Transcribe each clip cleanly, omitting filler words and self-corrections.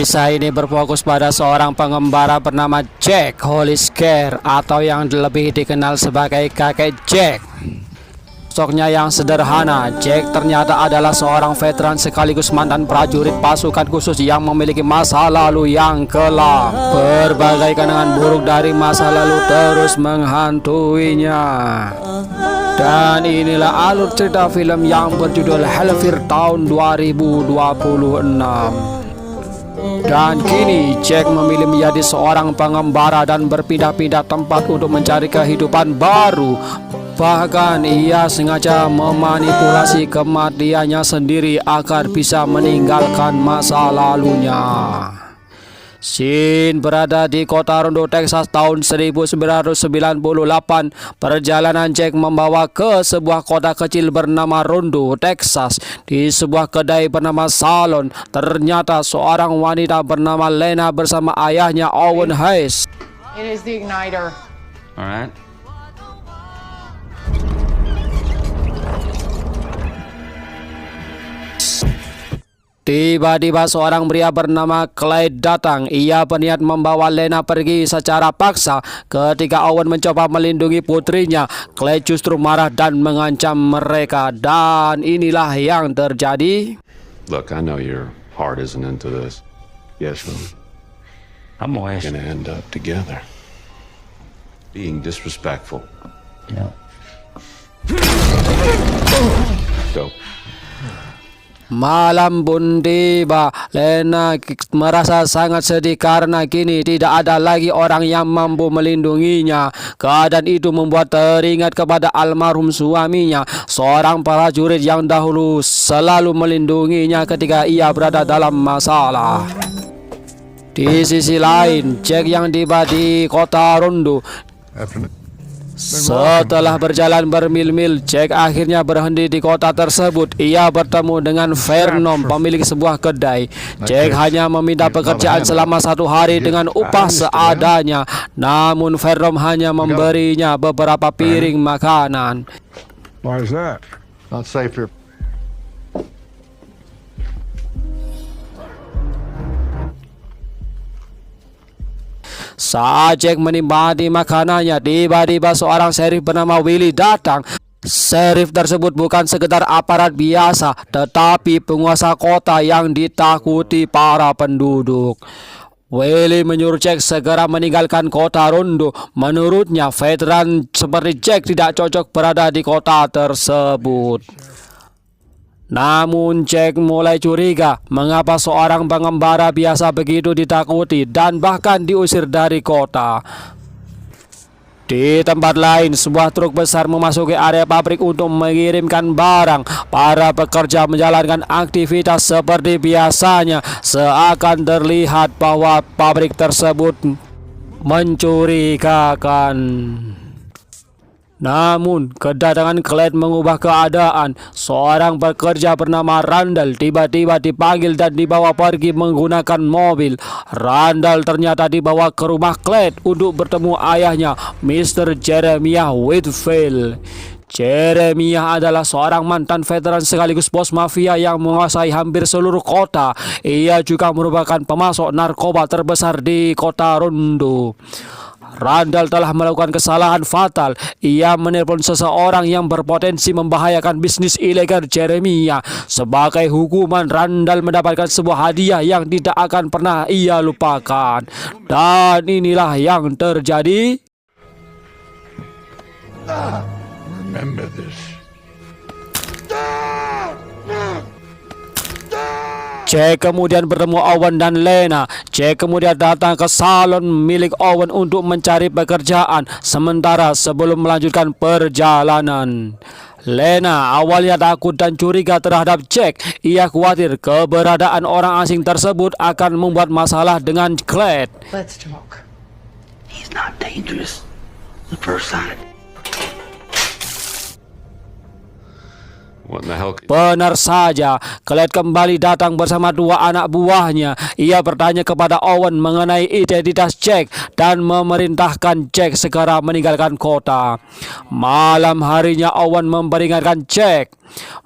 Kisah ini berfokus pada seorang pengembara bernama Jack Hollisker atau yang lebih dikenal sebagai kakek Jack. Sosoknya yang sederhana, Jack ternyata adalah seorang veteran sekaligus mantan prajurit pasukan khusus yang memiliki masa lalu yang kelam. Berbagai kenangan buruk dari masa lalu terus menghantuinya. Dan inilah alur cerita film yang berjudul Hellfire tahun 2026. Dan kini Jack memilih menjadi seorang pengembara dan berpindah-pindah tempat untuk mencari kehidupan baru. Bahkan ia sengaja memanipulasi kematiannya sendiri agar bisa meninggalkan masa lalunya. Scene berada di kota Rondo, Texas tahun 1998. Perjalanan Jack membawa ke sebuah kota kecil bernama Rondo, Texas. Di sebuah kedai bernama Salon, ternyata seorang wanita bernama Lena bersama ayahnya Owen Hayes. It is the igniter. All right. Tiba-tiba seorang pria bernama Clyde datang. Ia berniat membawa Lena pergi secara paksa. Ketika Owen mencoba melindungi putrinya, Clyde justru marah dan mengancam mereka. Dan inilah yang terjadi. Look, I know your heart isn't into this. Yes, I'm we're moist. gonna end up together. Being disrespectful. Yeah. Go. Malam pun tiba. Lena merasa sangat sedih karena kini tidak ada lagi orang yang mampu melindunginya. Keadaan itu membuat teringat kepada almarhum suaminya, seorang prajurit yang dahulu selalu melindunginya ketika ia berada dalam masalah. Di sisi lain, Jack yang tiba di kota Rondo. Setelah berjalan bermil-mil, Jack akhirnya berhenti di kota tersebut. Ia bertemu dengan Vernon, pemilik sebuah kedai. Jack hanya meminta pekerjaan selama 1 hari dengan upah seadanya. Namun Vernon hanya memberinya beberapa piring makanan. Why is that? Not safe here. Saat Jack menikmati makanannya, tiba-tiba seorang sheriff bernama Willie datang. Sheriff tersebut bukan sekedar aparat biasa, tetapi penguasa kota yang ditakuti para penduduk. Willie menyuruh Jack segera meninggalkan kota Rondo. Menurutnya, veteran seperti Jack tidak cocok berada di kota tersebut. Namun Jack mulai curiga mengapa seorang pengembara biasa begitu ditakuti dan bahkan diusir dari kota. Di tempat lain, sebuah truk besar memasuki area pabrik untuk mengirimkan barang. Para pekerja menjalankan aktivitas seperti biasanya, seakan terlihat bahwa pabrik tersebut mencurigakan. Namun, kedatangan Clyde mengubah keadaan. Seorang pekerja bernama Randall tiba-tiba dipanggil dan dibawa pergi menggunakan mobil. Randall ternyata dibawa ke rumah Clyde untuk bertemu ayahnya, Mr. Jeremiah Whitfield. Jeremiah adalah seorang mantan veteran sekaligus bos mafia yang menguasai hampir seluruh kota. Ia juga merupakan pemasok narkoba terbesar di kota Rondo. Randall telah melakukan kesalahan fatal. Ia menelpon seseorang yang berpotensi membahayakan bisnis ilegal Jeremiah. Sebagai hukuman, Randall mendapatkan sebuah hadiah yang tidak akan pernah ia lupakan. Dan inilah yang terjadi. Remember this. Jack kemudian bertemu Owen dan Lena. Jack kemudian datang ke salon milik Owen untuk mencari pekerjaan sementara sebelum melanjutkan perjalanan. Lena awalnya takut dan curiga terhadap Jack. Ia khawatir keberadaan orang asing tersebut akan membuat masalah dengan Clyde. Let's talk. He's not dangerous. The first sign. What in the hell? Benar saja, Clyde kembali datang bersama dua anak buahnya. Ia bertanya kepada Owen mengenai identitas Jack dan memerintahkan Jack segera meninggalkan kota. Malam harinya Owen memperingatkan Jack.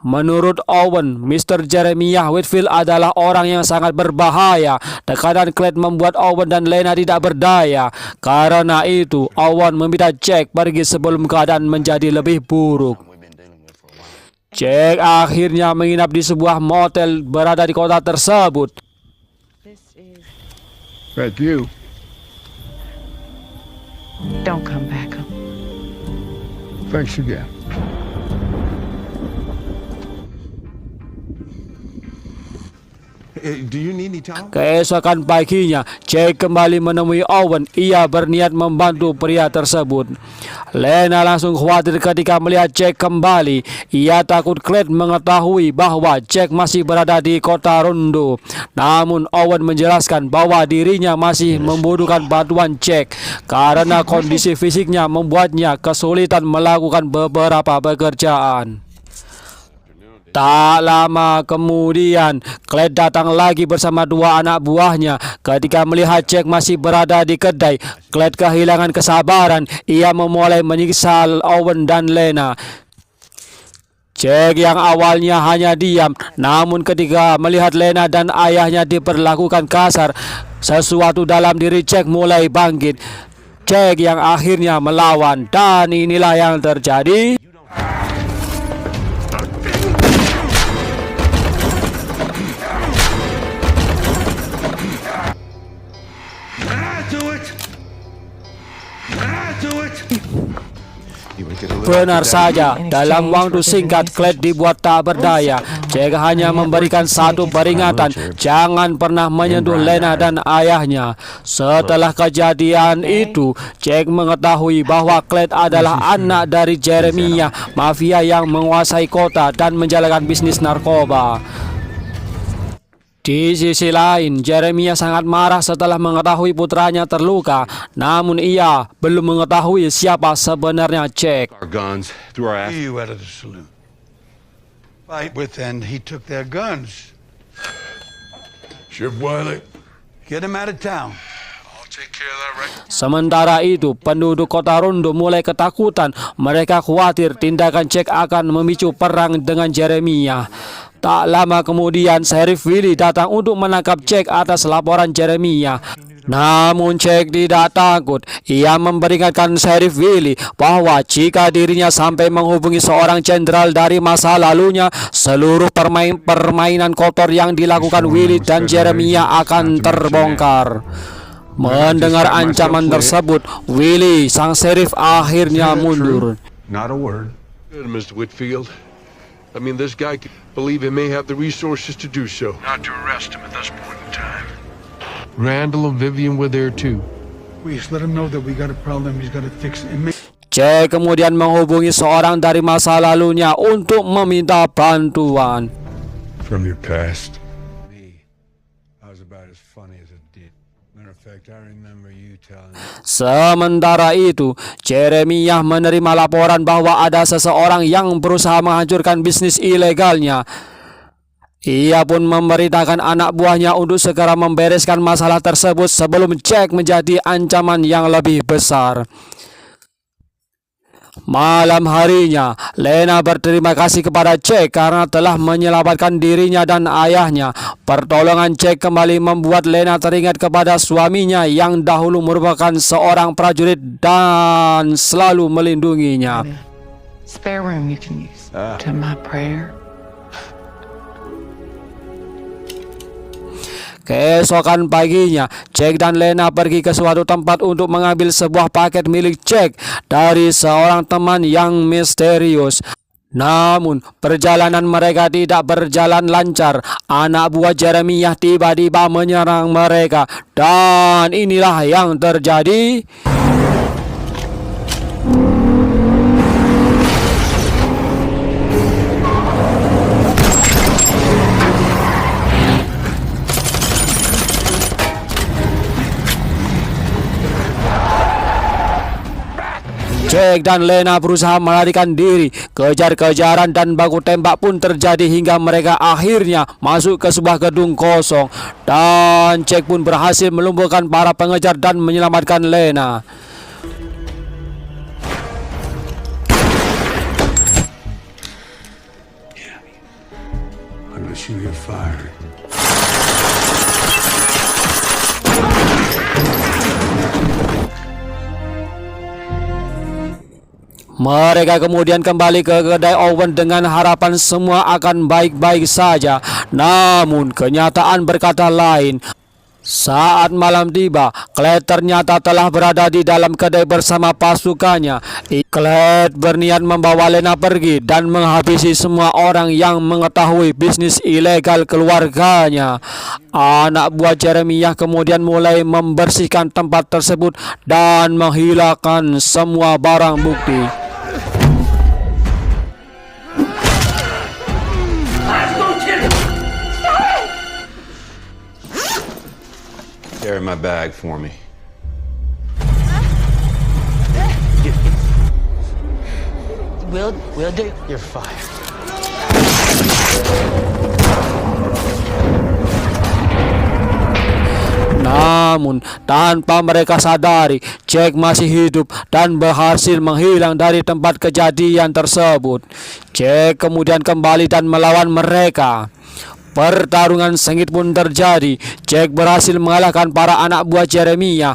Menurut Owen, Mr. Jeremiah Whitfield adalah orang yang sangat berbahaya. Tekanan Clyde membuat Owen dan Lena tidak berdaya. Karena itu, Owen meminta Jack pergi sebelum keadaan menjadi lebih buruk. Jack akhirnya menginap di sebuah motel berada di kota tersebut. That you. Don't come back. Thanks again. Do you need any towel? Keesokan paginya, Jack kembali menemui Owen. Ia berniat membantu pria tersebut. Lena langsung khawatir ketika melihat Jack kembali. Ia takut Clyde mengetahui bahwa Jack masih berada di kota Rondo. Namun Owen menjelaskan bahwa dirinya masih membutuhkan bantuan Jack karena kondisi fisiknya membuatnya kesulitan melakukan beberapa pekerjaan. Tak lama kemudian, Clyde datang lagi bersama dua anak buahnya. Ketika melihat Jack masih berada di kedai, Clyde kehilangan kesabaran. Ia memulai menyiksa Owen dan Lena. Jack yang awalnya hanya diam, namun ketika melihat Lena dan ayahnya diperlakukan kasar, sesuatu dalam diri Jack mulai bangkit. Jack yang akhirnya melawan, dan inilah yang terjadi. Benar saja, dalam waktu singkat Clyde dibuat tak berdaya. Jack hanya memberikan satu peringatan, jangan pernah menyentuh Lena dan ayahnya. Setelah kejadian itu, Jack mengetahui bahwa Clyde adalah anak dari Jeremiah, mafia yang menguasai kota dan menjalankan bisnis narkoba. Di sisi lain, Jeremiah sangat marah setelah mengetahui putranya terluka. Namun ia belum mengetahui siapa sebenarnya Jack. Our guns through our ass. You out of the saloon. Fight with, and he took their guns. Ship Wiley. Get him out of town. I'll take care of that right. Sementara itu, penduduk kota Rondo mulai ketakutan. Mereka khawatir tindakan Jack akan memicu perang dengan Jeremiah. Tak lama kemudian, Sheriff Willie datang untuk menangkap Jack atas laporan Jeremiah. Namun Jack tidak takut. Ia memperingatkan Sheriff Willie bahwa jika dirinya sampai menghubungi seorang jenderal dari masa lalunya, seluruh permainan kotor yang dilakukan Willie dan Jeremiah akan terbongkar. Mendengar ancaman tersebut, Willie, sang sheriff, akhirnya mundur. Not a word. Good, Mr. Whitfield. I mean, this guy could believe he may have the resources to do so. Not to arrest him at this point in time. Randall and Vivian were there too. We just let him know that we got a problem. He's got to fix it. Jack kemudian menghubungi seorang dari masa lalunya untuk meminta bantuan. From your past. Me. I was about as funny as a dick. Matter of fact, I remember you telling me. Sementara itu, Jeremiah menerima laporan bahwa ada seseorang yang berusaha menghancurkan bisnis ilegalnya. Ia pun memerintahkan anak buahnya untuk segera membereskan masalah tersebut sebelum Jack menjadi ancaman yang lebih besar. Malam harinya, Lena berterima kasih kepada Jack karena telah menyelamatkan dirinya dan ayahnya. Pertolongan Jack kembali membuat Lena teringat kepada suaminya yang dahulu merupakan seorang prajurit dan selalu melindunginya. Spare room you can use. To my prayer. Keesokan paginya, Jack dan Lena pergi ke suatu tempat untuk mengambil sebuah paket milik Jack dari seorang teman yang misterius. Namun, perjalanan mereka tidak berjalan lancar. Anak buah Jeremiah tiba-tiba menyerang mereka. Dan inilah yang terjadi. Jack dan Lena berusaha melarikan diri. Kejar-kejaran dan baku tembak pun terjadi hingga mereka akhirnya masuk ke sebuah gedung kosong. Dan Jack pun berhasil melumpuhkan para pengejar dan menyelamatkan Lena. I'm gonna shoot your fire. Mereka kemudian kembali ke kedai Owen dengan harapan semua akan baik-baik saja. Namun kenyataan berkata lain. Saat malam tiba, Clyde ternyata telah berada di dalam kedai bersama pasukannya. Clyde berniat membawa Lena pergi dan menghabisi semua orang yang mengetahui bisnis ilegal keluarganya. Anak buah Jeremiah kemudian mulai membersihkan tempat tersebut dan menghilangkan semua barang bukti. Carry my bag for me. We'll do. You're fired. Namun tanpa mereka sadari, Jack masih hidup dan berhasil menghilang dari tempat kejadian tersebut. Jack kemudian kembali dan melawan mereka. Pertarungan sengit pun terjadi. Jack berhasil mengalahkan para anak buah Jeremiah.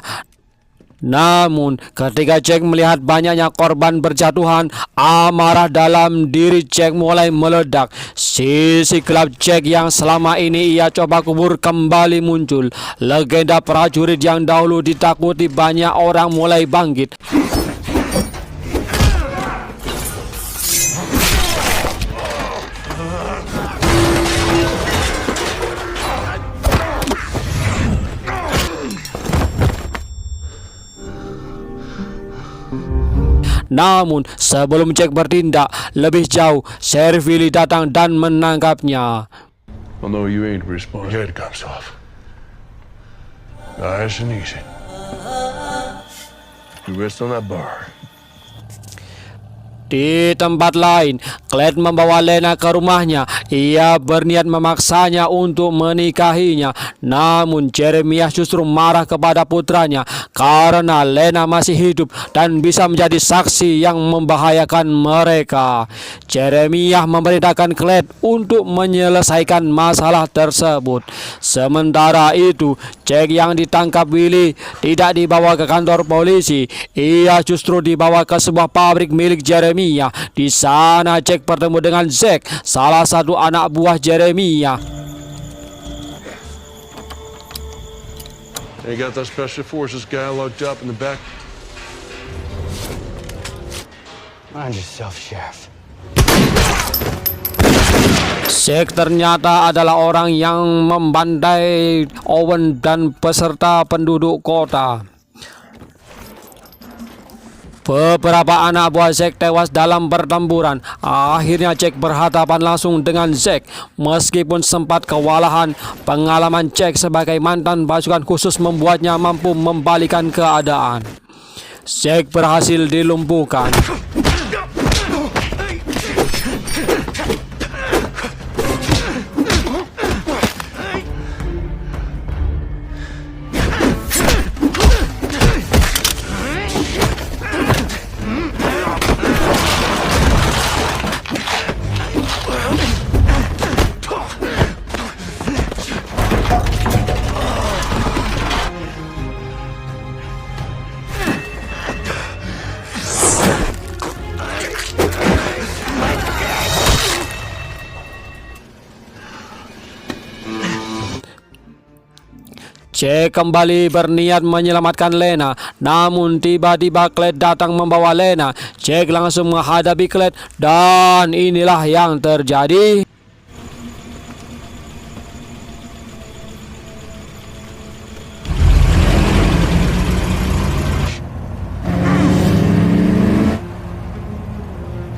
Namun ketika Jack melihat banyaknya korban berjatuhan, amarah dalam diri Jack mulai meledak. Sisi gelap Jack yang selama ini ia coba kubur kembali muncul. Legenda prajurit yang dahulu ditakuti banyak orang mulai bangkit. Namun sebelum Jack bertindak lebih jauh, Sheriff Willie datang dan menangkapnya. Well, no, you ain't responsible. Your head comes off. Nice and easy. You rest on that bar. Di tempat lain, Clyde membawa Lena ke rumahnya. Ia berniat memaksanya untuk menikahinya. Namun Jeremiah justru marah kepada putranya karena Lena masih hidup dan bisa menjadi saksi yang membahayakan mereka. Jeremiah memerintahkan Clyde untuk menyelesaikan masalah tersebut. Sementara itu, Jack yang ditangkap Willie tidak dibawa ke kantor polisi. Ia justru dibawa ke sebuah pabrik milik Jeremiah. Di sana Jack bertemu dengan Zack, salah satu anak buah Jeremiah. You got that special forces guy locked up in the back. Mind yourself, Sheriff. Zack ternyata adalah orang yang membantai Owen dan peserta penduduk kota. Beberapa anak buah Zack tewas dalam pertempuran. Akhirnya Jack berhadapan langsung dengan Zack. Meskipun sempat kewalahan, pengalaman Jack sebagai mantan pasukan khusus membuatnya mampu membalikan keadaan. Zack berhasil dilumpuhkan. Jack kembali berniat menyelamatkan Lena. Namun tiba-tiba Clyde datang membawa Lena. Jack langsung menghadapi Clyde dan inilah yang terjadi.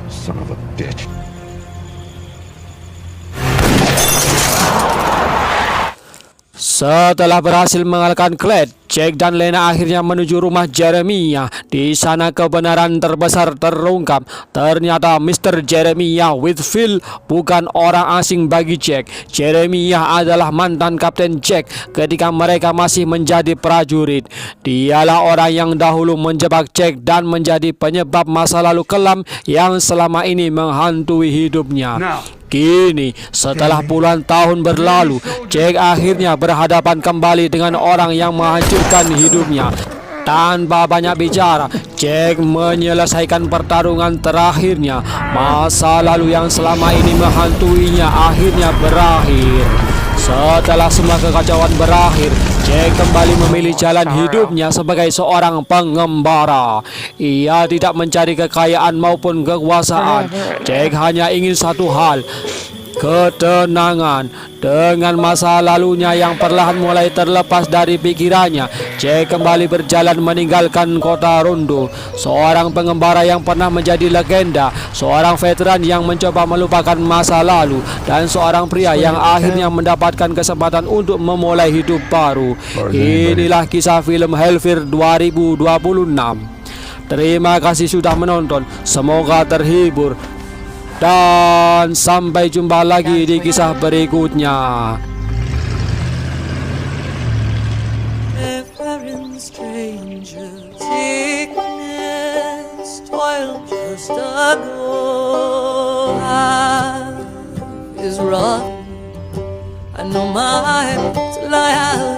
Son of a bitch. Setelah berhasil mengalahkan Clyde, Jack dan Lena akhirnya menuju rumah Jeremiah. Di sana kebenaran terbesar terungkap. Ternyata Mr. Jeremiah Whitfield bukan orang asing bagi Jack. Jeremiah adalah mantan Kapten Jack ketika mereka masih menjadi prajurit. Dialah orang yang dahulu menjebak Jack dan menjadi penyebab masa lalu kelam yang selama ini menghantui hidupnya. Kini, setelah puluhan tahun berlalu, Jack akhirnya berhadapan kembali dengan orang yang menghancurkan hidupnya. Tanpa banyak bicara, Jack menyelesaikan pertarungan terakhirnya. Masa lalu yang selama ini menghantuinya akhirnya berakhir. Setelah semua kekacauan berakhir, Jack kembali memilih jalan hidupnya sebagai seorang pengembara. Ia tidak mencari kekayaan maupun kekuasaan. Jack hanya ingin satu hal, ketenangan. Dengan masa lalunya yang perlahan mulai terlepas dari pikirannya, Jack kembali berjalan meninggalkan kota Rondo. Seorang pengembara yang pernah menjadi legenda, seorang veteran yang mencoba melupakan masa lalu, dan seorang pria yang akhirnya mendapatkan kesempatan untuk memulai hidup baru. Inilah kisah film Hellfire 2026. Terima kasih sudah menonton, semoga terhibur. Dan sampai jumpa lagi di kisah berikutnya. Wayfaring stranger, sickness, toil just a go. Life is rough. I know my life till I have